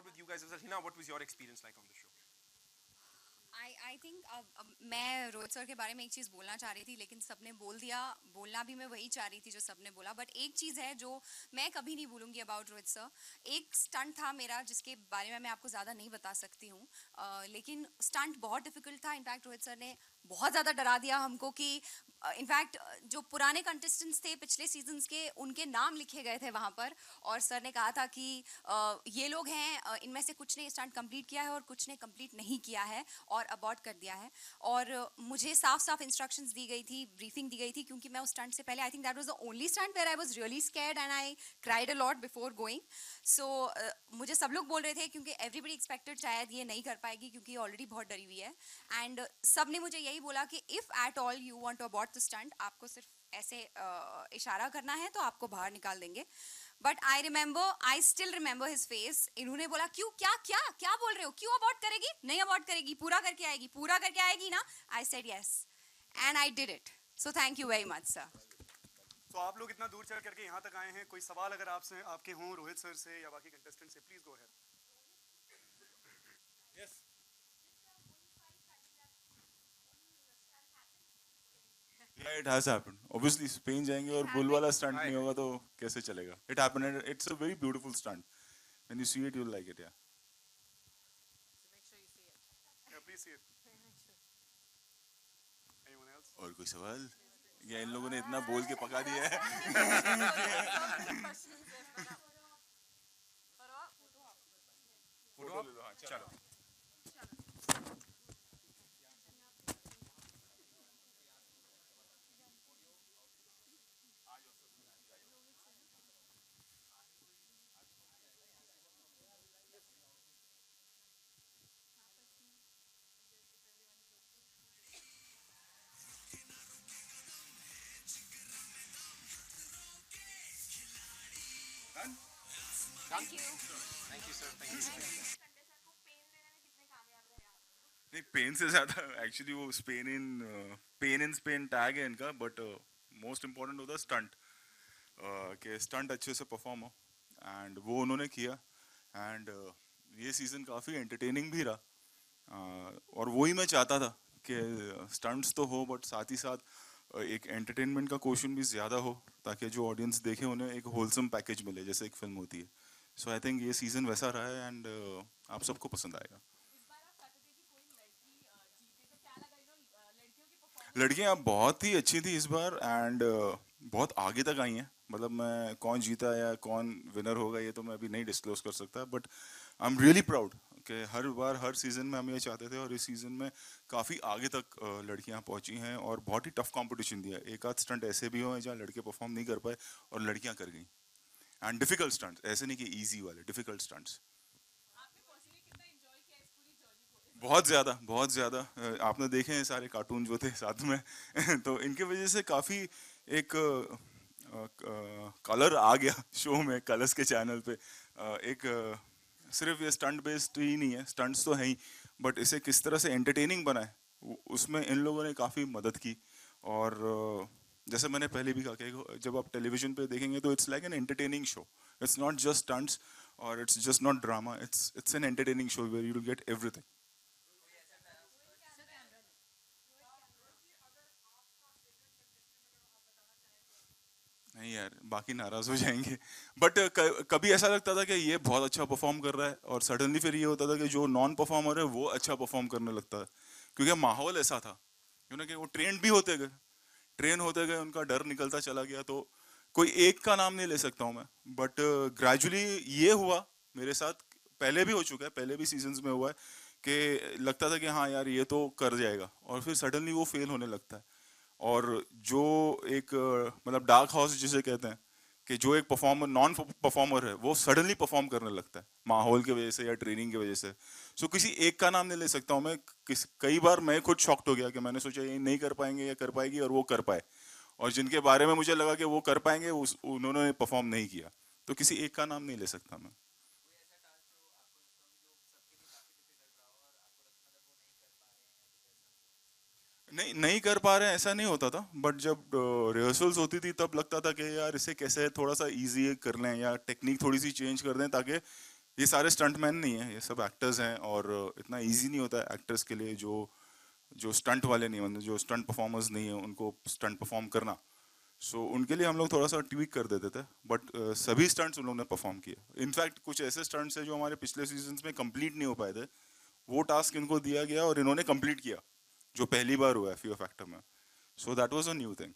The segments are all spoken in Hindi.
start with you guys as well. Hina, what was your experience like on the show? I think मैं रोहित सर के बारे में एक चीज़ बोलना चाह रही थी, लेकिन सबने बोल दिया. बोलना भी मैं वही चाह रही थी जो सबने बोला. बट एक चीज़ है जो मैं कभी नहीं भूलूंगी अबाउट रोहित सर. एक स्टंट था मेरा जिसके बारे में मैं आपको ज़्यादा नहीं बता सकती हूँ, लेकिन स्टंट बहुत डिफिकल्ट था. इनफैक्ट रोहित सर ने बहुत ज़्यादा डरा दिया हमको कि इनफैक्ट जो पुराने कंटेस्टेंट्स थे पिछले सीजन्स के, उनके नाम लिखे गए थे वहाँ पर. और सर ने कहा था कि ये लोग हैं, इनमें से कुछ ने स्टंट कंप्लीट किया है और कुछ ने कंप्लीट नहीं किया है और अबॉर्ट कर दिया है. और मुझे साफ साफ इंस्ट्रक्शंस दी गई थी, ब्रीफिंग दी गई थी, क्योंकि मैं उस स्टंट से पहले, I think that was the only stunt where I was really scared and I cried a lot before going. So मुझे सब लोग बोल रहे थे, क्योंकि एवरीबडी एक्सपेक्टेड शायद ये नहीं कर पाएगी क्योंकि ऑलरेडी बहुत डरी हुई है. एंड सब ने मुझे यही बोला कि if at all you want to abort the stunt, आपको सिर्फ ऐसे इशारा करना है तो आपको बाहर निकाल देंगे. But I still remember his face. इन्होंने बोला क्यों, क्या क्या क्या बोल रहे हो, क्यों अबॉर्ट करेगी, नहीं अबॉर्ट करेगी, पूरा करके आएगी ना. I said yes and I did it. So thank you very much sir. तो आप लोग इतना दूर चल करके यहाँ तक आए हैं, कोई सवाल अगर आपसे आपके हों रोहित सर से या बाकी कंटेस्टेंट से, please go ahead. Yes. Yeah, it has happened. Obviously, Spain जाएंगे और बुल वाला स्टंट नहीं होगा तो कैसे चलेगा? It happened and it's a very beautiful stunt. When you see it, you'll like it, yeah. Yeah, please see it. Anyone else? और कोई सवाल? या इन लोगों ने इतना बोल के पका दिया है. फोटो ले लो, हाँ, चलो. Thank you. Thank you, sir. Thank you. नहीं, पेन से ज़्यादा एक्चुअली वो पेन इन स्पेन टैग है इनका, बट मोस्ट इम्पोर्टेंट होता है स्टंट, कि स्टंट अच्छे से परफॉर्म हो, एंड वो उन्होंने किया. एंड ये सीज़न काफ़ी एंटरटेनिंग भी रहा, और वही मैं चाहता था कि स्टंट्स तो हो बट साथ ही साथ एक एंटरटेनमेंट का क्वेश्चन भी ज़्यादा हो, ताकि जो ऑडियंस देखे उन्हें एक होलसम पैकेज मिले जैसे एक फिल्म होती है. सो आई थिंक ये सीज़न वैसा रहा है, एंड आप सबको पसंद आएगा. लड़कियां बहुत ही अच्छी थी इस बार, एंड बहुत आगे तक आई हैं. मतलब मैं कौन जीता या कौन विनर होगा ये तो मैं अभी नहीं डिस्क्लोज कर सकता, but I am really proud कि हर बार हर सीज़न में हम ये चाहते थे, और इस सीज़न में काफ़ी आगे तक लड़कियां पहुंची हैं, और बहुत ही टफ कंपटीशन दिया. एक आध स्टंट ऐसे भी हुए जहाँ लड़के परफॉर्म नहीं कर पाए और लड़कियां कर गई. एंड डिफिकल्ट स्टंट्स, ऐसे नहीं कि ईजी वाले, डिफिकल्ट स्टंट्स. बहुत ज़्यादा, बहुत ज़्यादा. आपने देखे हैं सारे कार्टून जो थे साथ में. तो इनकी वजह से काफ़ी एक कलर आ गया शो में, कलर्स के चैनल पे. एक सिर्फ ये स्टंट बेस्ड ही नहीं है, स्टंट्स तो हैं ही, बट इसे किस तरह से एंटरटेनिंग बनाए उसमें इन लोगों ने काफ़ी मदद की. और जैसे मैंने पहले भी कहा कि जब आप टेलीविजन पे देखेंगे तो it's like an entertaining show. It's not just stunts और it's just not drama, it's an entertaining show where you will get everything. नहीं यार, बाकी नाराज हो जाएंगे. बट कभी ऐसा लगता था कि ये बहुत अच्छा परफॉर्म कर रहा है, और सडनली फिर ये होता था कि जो नॉन परफॉर्मर है वो अच्छा परफॉर्म करने लगता है, क्योंकि माहौल ऐसा था कि वो ट्रेन होते गए उनका डर निकलता चला गया. तो कोई एक का नाम नहीं ले सकता हूँ मैं, बट ग्रेजुअली ये हुआ मेरे साथ. पहले भी हो चुका है, पहले भी सीजन्स में हुआ है कि लगता था कि हाँ यार ये तो कर जाएगा, और फिर सडनली वो फेल होने लगता है. और जो एक मतलब डार्क हॉर्स जिसे कहते हैं, कि जो एक परफॉर्मर नॉन परफॉर्मर है वो सडनली परफॉर्म करने लगता है माहौल की वजह से या ट्रेनिंग की वजह से. सो किसी एक का नाम नहीं ले सकता हूँ मैं. कई बार मैं खुद शॉक्ड हो गया कि मैंने सोचा ये नहीं कर पाएंगे या कर पाएगी, और वो कर पाए. और जिनके बारे में मुझे लगा कि वो कर पाएंगे उन्होंने परफॉर्म नहीं किया. तो किसी एक का नाम नहीं ले सकता मैं. नहीं कर पा रहे हैं ऐसा नहीं होता था, बट जब रिहर्सल्स होती थी तब लगता था कि यार इसे कैसे थोड़ा सा इजी कर लें या टेक्निक थोड़ी सी चेंज कर दें ताकि ये सारे स्टंटमैन नहीं है, ये सब एक्टर्स हैं और इतना इजी नहीं होता है एक्टर्स के लिए जो जो स्टंट वाले नहीं, मतलब जो स्टंट परफॉर्मर्स नहीं है उनको स्टंट परफॉर्म करना। सो उनके लिए हम लोग थोड़ा सा ट्वीक कर देते थे, बट सभी स्टंट्स उन लोगों ने परफॉर्म किए। इनफैक्ट कुछ ऐसे स्टंट्स हैं जो हमारे पिछले सीजन में कंप्लीट नहीं हो पाए थे, वो टास्क इनको दिया गया और इन्होंने कंप्लीट किया, जो पहली बार हुआ है फियर फैक्टर में। So that was a new thing.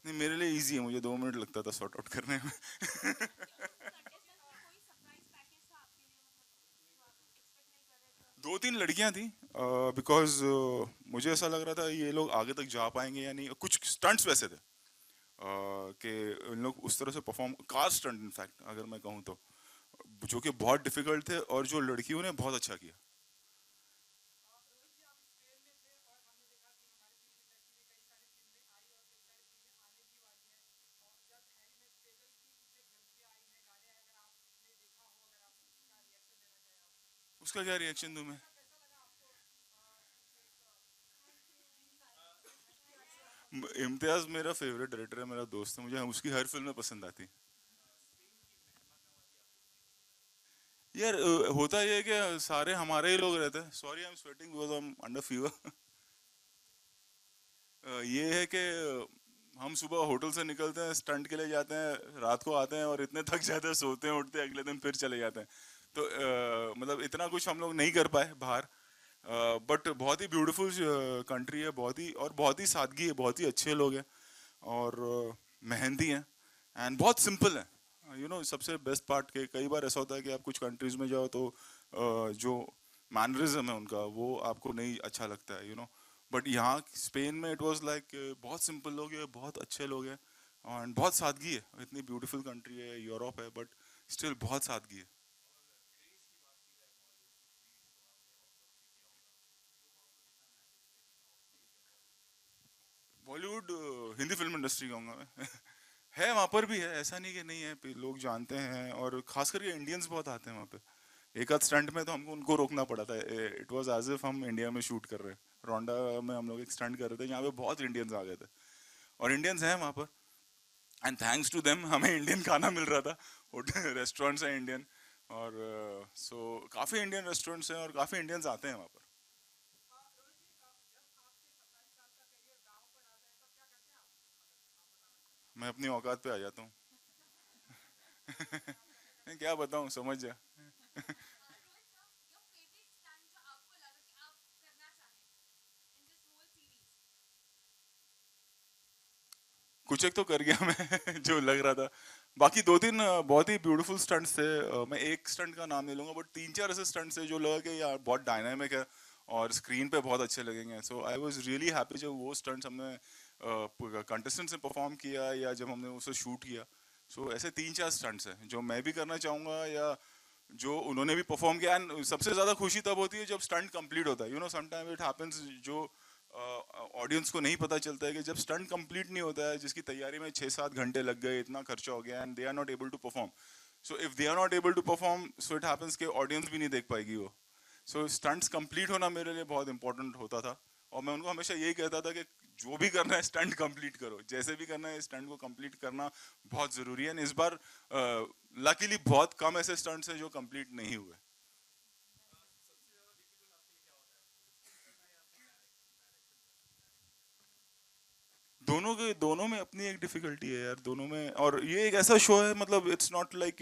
नहीं, मेरे लिए इजी है, मुझे 2 मिनट लगता था सॉर्ट आउट करने में। दो तीन लड़कियां थी, बिकॉज मुझे ऐसा लग रहा था ये लोग आगे तक जा पाएंगे या नहीं। कुछ स्टंट्स वैसे थे कि इन लोग उस तरह से परफॉर्म, कार स्टंट इनफैक्ट अगर मैं कहूँ तो, जो कि बहुत डिफिकल्ट थे और जो लड़कियों ने बहुत अच्छा किया। उसका क्या रिएक्शन दूं मैं? इम्तियाज मेरा फेवरेट डायरेक्टर है, मेरा दोस्त है, मुझे उसकी हर फिल्म में पसंद आती है। यार होता ये है कि सारे हमारे ही लोग रहते हैं। Sorry I am sweating because I am under fever. ये है कि हम सुबह होटल से निकलते हैं, स्टंट के लिए जाते हैं, रात को आते हैं और इतने थक जाते हैं, सोते हैं, उठते हैं, अगले दिन फिर चले जाते हैं। तो मतलब इतना कुछ हम लोग नहीं कर पाए बाहर। बट बहुत ही ब्यूटीफुल कंट्री है, बहुत ही, और बहुत ही सादगी है, बहुत ही अच्छे लोग हैं और मेहनती हैं एंड बहुत सिंपल है। सबसे बेस्ट पार्ट के कई बार ऐसा होता है कि आप कुछ कंट्रीज में जाओ तो जो मैनरिज्म है उनका वो आपको नहीं अच्छा लगता है, बट यहाँ स्पेन में इट वाज लाइक बहुत सिंपल लोग हैं, बहुत अच्छे लोग हैं और बहुत सादगी है। इतनी ब्यूटीफुल कंट्री है, यूरोप है, बट स्टिल बहुत सादगी है। बॉलीवुड, हिंदी फिल्म इंडस्ट्री कहूँगा मैं। है, वहाँ पर भी है, ऐसा नहीं कि नहीं है, लोग जानते हैं और खास करके इंडियंस बहुत आते हैं वहाँ पे। एक आध स्टंट में तो हमको उनको रोकना पड़ा था। इट वाज एज इफ हम इंडिया में शूट कर रहे हैं। रोंडा में हम लोग एक स्टंट कर रहे थे, यहाँ पे बहुत इंडियंस आ गए थे और इंडियंस हैं वहाँ पर, एंड थैंक्स टू देम हमें इंडियन खाना मिल रहा था। रेस्टोरेंट्स हैं इंडियन, और सो काफ़ी इंडियन रेस्टोरेंट्स हैं और काफ़ी इंडियंस आते हैं वहाँ पर। मैं अपनी औकात पे आ जाता हूँ। नहीं, क्या बताऊँ, समझ जा। कुछ एक तो कर गया मैं जो लग रहा था। बाकी दो तीन बहुत ही ब्यूटीफुल स्टंट्स थे। मैं एक स्टंट का नाम नहीं लूंगा, बट तीन चार ऐसे स्टंट्स थे जो लगा कि यार बहुत डायनामिक है और स्क्रीन पे बहुत अच्छे लगेंगे। सो आई वाज रियली हैप्पी जब वो स्टंट्स हमने कंटेस्टेंट से परफॉर्म किया या जब हमने उसे शूट किया। सो ऐसे तीन चार स्टंट्स हैं जो मैं भी करना चाहूंगा या जो उन्होंने भी परफॉर्म किया। एंड सबसे ज्यादा खुशी तब होती है जब स्टंट कंप्लीट होता है। समटाइम इट हैपेंस जो ऑडियंस को नहीं पता चलता है कि जब स्टंट कंप्लीट नहीं होता है, जिसकी तैयारी में 6-7 घंटे लग गए, इतना खर्चा हो गया, and they are not able to perform. So if they are not able to perform, so it happens that audience भी नहीं देख पाएगी वो। सो स्टंट्स कंप्लीट होना मेरे लिए बहुत इंपॉर्टेंट होता था और मैं उनको हमेशा यही कहता था कि जो भी करना है स्टंट कंप्लीट करो, जैसे भी करना है स्टंट को कंप्लीट करना बहुत जरूरी है। इस बार लकीली बहुत कम ऐसे स्टंट्स हैं जो कंप्लीट नहीं हुए। दोनों के दोनों में अपनी एक डिफिकल्टी है यार, दोनों में। और ये एक ऐसा शो है, मतलब इट्स नॉट लाइक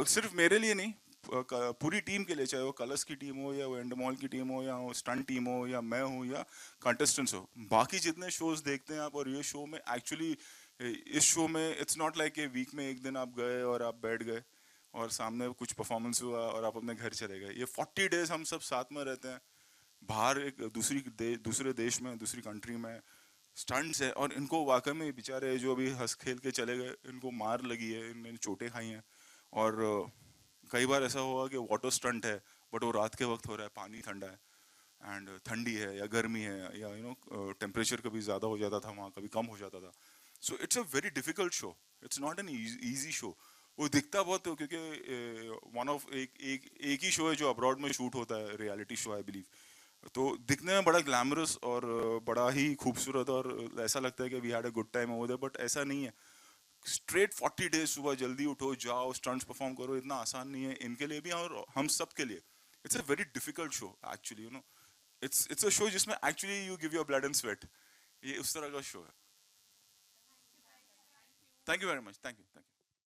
सिर्फ मेरे लिए नहीं, पूरी टीम के लिए, चाहे वो कलर्स की टीम हो या वो एंडमॉल की टीम हो या वो स्टंट टीम हो या मैं हूँ या कंटेस्टेंट्स हो, बाकी जितने शोज देखते हैं आप, और ये शो में एक्चुअली, इस शो में it's not like a week में एक दिन आप गए और आप बैठ गए और सामने कुछ परफॉर्मेंस हुआ और आप अपने घर चले गए। ये 40 डेज हम सब साथ में रहते हैं बाहर, एक दूसरे देश में, दूसरी कंट्री में। स्टंट्स है और इनको वाकई में बेचारे जो अभी हंस खेल के चले गए, इनको मार लगी है, इन्होंने चोटें खाई हैं। और कई बार ऐसा हुआ कि वाटर स्टंट है बट वो रात के वक्त हो रहा है, पानी ठंडा है एंड ठंडी है या गर्मी है या टेम्परेचर कभी ज़्यादा हो जाता था वहाँ, कभी कम हो जाता था। So it's a very difficult show, it's not an easy show. वो दिखता बहुत है क्योंकि वन ऑफ एक एक एक ही शो है जो अब्रॉड में शूट होता है, रियलिटी शो आई बिलीव। तो दिखने में बड़ा ग्लैमरस और बड़ा ही खूबसूरत और ऐसा लगता है कि we had a good time over there, but ऐसा नहीं है. स्ट्रेट 40 डेज सुबह जल्दी उठो, जाओ, स्टंट्स परफॉर्म करो, इतना आसान नहीं है इनके लिए भी और हम सब के लिए. It's a very difficult show actually, you know. It's a show जिसमें actually you give your blood and sweat. ये उस तरह का शो है. Thank you very much. Thank you.